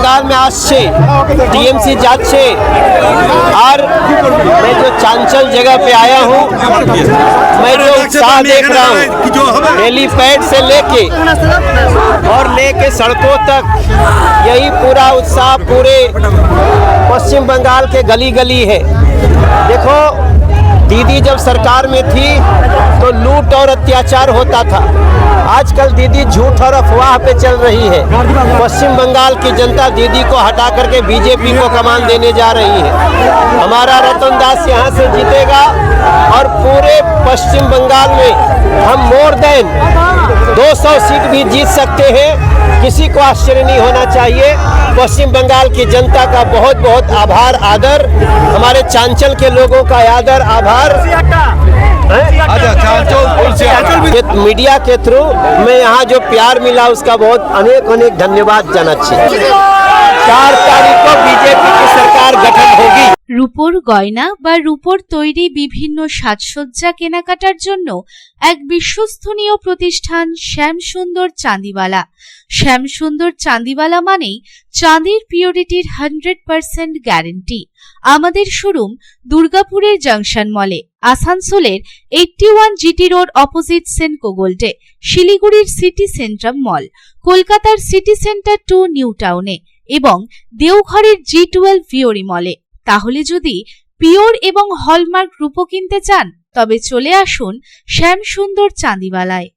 बंगाल में आज से टीएमसी যাচ্ছে और मैं जो चांचल जगह पे आया हूँ, मैं जो उत्साह देख रहा हूँ हेलीपैड से लेके और लेके सड़कों तक, यही पूरा उत्साह पूरे पश्चिम बंगाल के गली गली है। देखो, दीदी जब सरकार में थी तो लूट और अत्याचार होता था। आजकल दीदी झूठ और अफवाह पे चल रही है। पश्चिम बंगाल की जनता दीदी को हटा करके बीजेपी को कमान देने जा रही है। हमारा रतन दास यहाँ से जीतेगा और पूरे पश्चिम बंगाल में हम मोर देन 200 सीट भी जीत सकते हैं। किसी को आश्चर्य नहीं होना चाहिए। पश्चिम बंगाल की जनता का बहुत बहुत आभार, आदर, हमारे चांचल के लोगों का आदर, आभार। मीडिया के थ्रू मैं यहाँ जो प्यार मिला उसका बहुत अनेक अनेक धन्यवाद জানাচ্ছি। 4 तारीख को बीजेपी की सरकार गठन होगी। রূপোর গয়না বা রূপোর তৈরি বিভিন্ন সাজসজ্জা কেনাকাটার জন্য এক বিশ্বস্তনীয় প্রতিষ্ঠান শ্যামসুন্দর চাঁদিওয়ালা। শ্যামসুন্দর চাঁদিওয়ালা মানেই চাঁদির পিওরিটির 100% গ্যারেন্টি। আমাদের শোরুম দুর্গাপুরের জংশন মলে, আসানসোলের 81 জিটি রোড অপোজিট সেনকো গোল্ডে, শিলিগুড়ির সিটি সেন্ট্রাম মল, কলকাতার সিটি সেন্টার 2 নিউ টাউনে এবং দেওঘরের G12 ভিওরি মলে। তাহলে যদি পিওর এবং হলমার্ক রূপো কিনতে চান তবে চলে আসুন শ্যামসুন্দর চাঁদিওয়ালায়।